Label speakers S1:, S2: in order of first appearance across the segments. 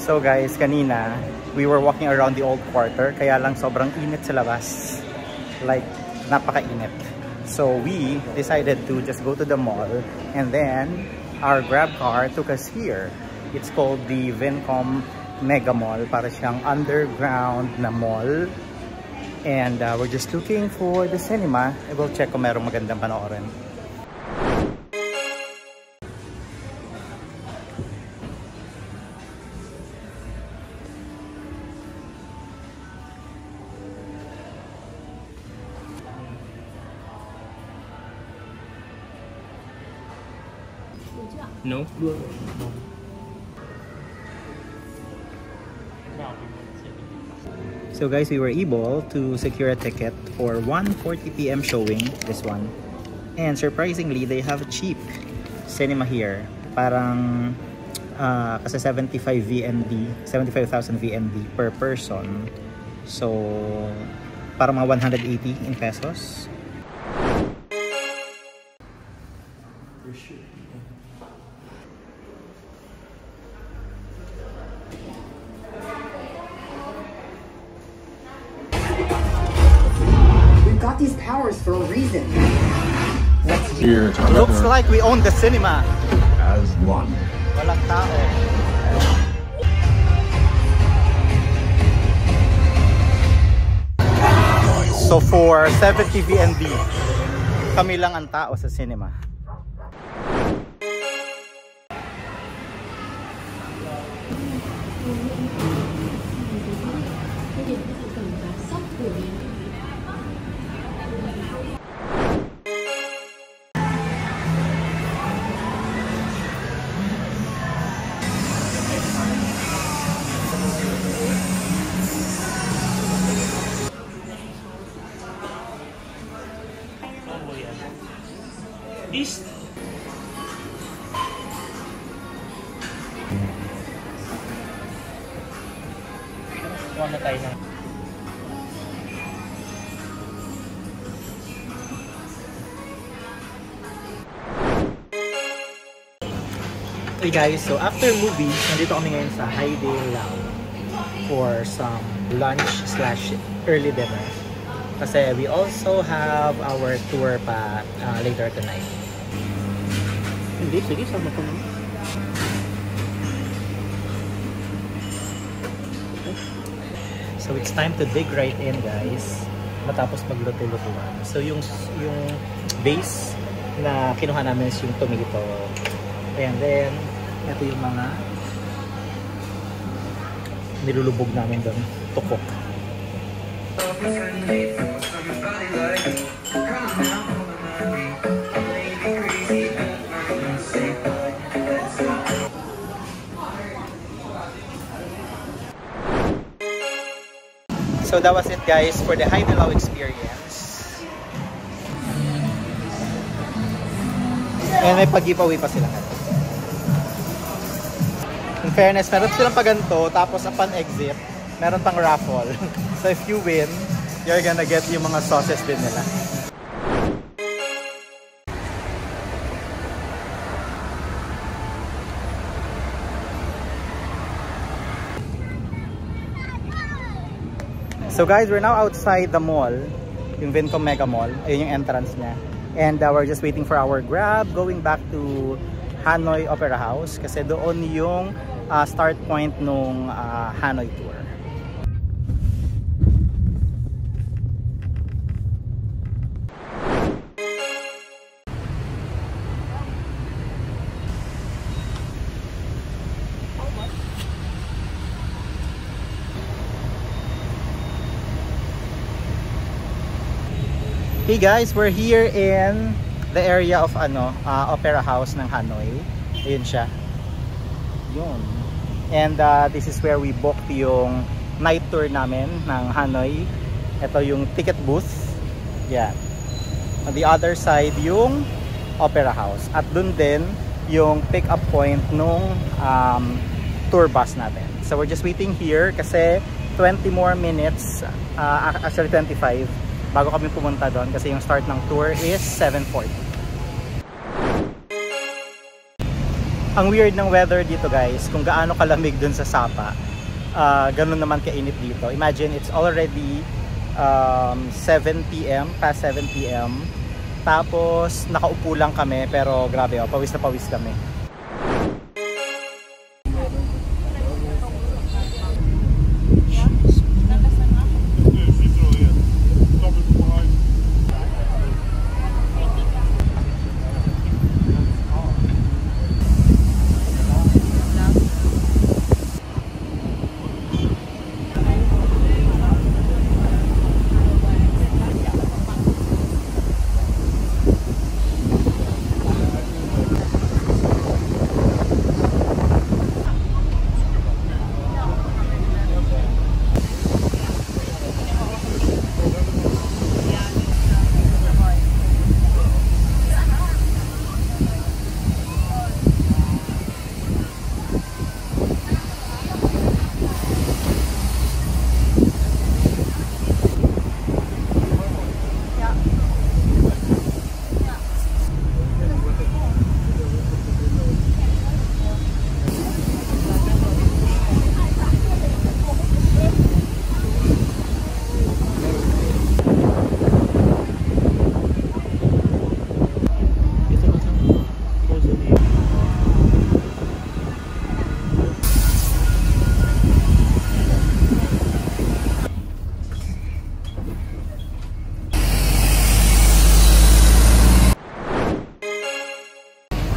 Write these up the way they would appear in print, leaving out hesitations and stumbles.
S1: So guys, kanina, we were walking around the old quarter, kaya lang sobrang init sa labas. Like, napaka-init. So we decided to just go to the mall, and then our grab car took us here. It's called the Vincom Mega Mall. Para siyang underground na mall. And we're just looking for the cinema. I will check kung merong magandang panoorin.
S2: No?
S1: So guys, we were able to secure a ticket for 1:40 PM showing, this one. And surprisingly, they have cheap cinema here. Parang kasi 75,000 VND per person. So parang mga 180 in pesos.
S3: Got these powers for a reason.
S4: Here,
S1: Looks like we own the cinema.
S4: as one.
S1: Walang tao. So for 70 VND, kami lang ang tao sa cinema.
S2: This kuha na tayo na.
S1: Hey guys, so after movie, nandito kami ngayon sa Haidale Lounge for some lunch / early dinner. Kasi we also have our tour pa later tonight.
S2: Hindi, sige, sama ko naman.
S1: So it's time to dig right in, guys. Matapos magluto-lutuan. So yung base na kinuha namin is yung tomato. And then, ito yung mga nilulubog namin doon to cook. So that was it, guys, for the Haidale experience. And may pag-giveaway pa sila. In fairness, meron silang paganto, tapos upon exit, meron pang raffle. So if you win, you're gonna get yung mga sauces din nila. So guys, we're now outside the mall, yung Vincom Mega Mall. Ayun yung entrance niya. And we're just waiting for our Grab, going back to Hanoi Opera House. Kasi doon yung start point nung Hanoi tour. Hey guys, we're here in the area of Opera House ng Hanoi. Ayun siya. Yun. And this is where we booked yung night tour namin ng Hanoi. Ito yung ticket booth. Yeah. On the other side yung Opera House. At dun din yung pick-up point nung tour bus natin. So we're just waiting here kasi 20 more minutes, actually 25, bago kami pumunta doon kasi yung start ng tour is 7:40. Ang weird ng weather dito guys, kung gaano kalamig dun sa Sapa, ganun naman kainit dito. Imagine it's already 7 p.m. past 7 p.m. Tapos nakaupo lang kami pero grabe oh, pawis na pawis kami.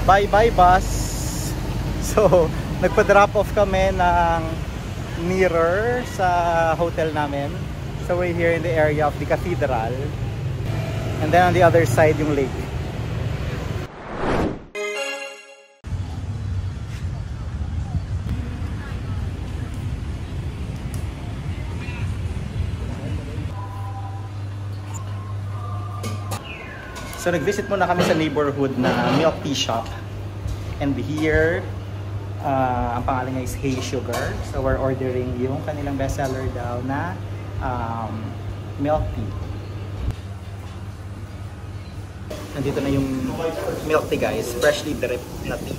S1: Bye-bye bus. So, nagpa-drop off kami ng mirror sa hotel namin. So, we're here in the area of the cathedral. And then on the other side, yung lake. So nag-visit muna kami sa neighborhood na milk tea shop. And here, ang pangalan niya is Hey Sugar. So we're ordering yung kanilang bestseller daw na milk tea. Nandito na yung milk tea guys, freshly dripped na tea.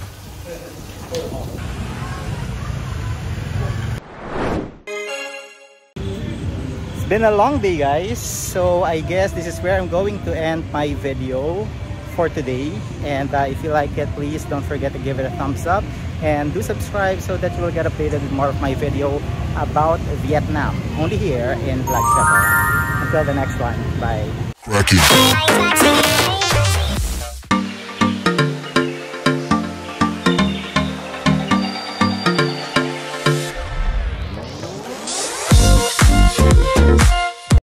S1: Been a long day guys, so I guess this is where I'm going to end my video for today. And if you like it, please don't forget to give it a thumbs up and do subscribe so that you will get updated with more of my video about Vietnam, only here in Vlog 7. Until the next one, bye.
S4: Cracky.